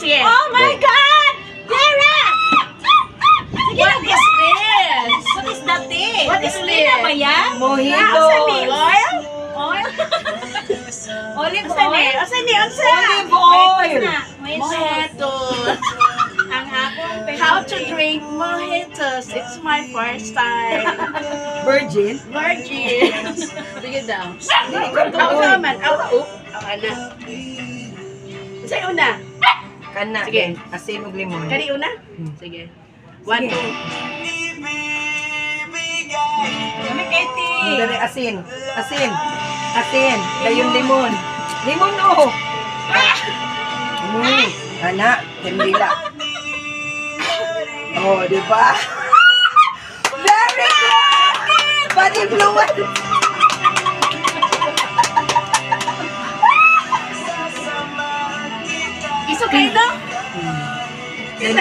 sige. Oh my God! Vera! What is this? What is that thing? What is Gasolina this? ba yan? Mojito. Oil? Oil? Olive Asa ni? oil? Asa ni? Asa? Olive oil. Mojito. Ang akong How to drink mojitos. It's my first time. Virgin. Virgin. Sige daw. Ako naman. Ako na. Sa'yo una. Kana. Sige. Asin ug limon. Kani una? Sige. 1, Sige. 2. Kami, Katie. Dari asin. Asin. Asin. Dayon limon. Limon oh. Ana, kandila. Oh, di ba? Very good! Body fluid! Iso kayo daw? Then,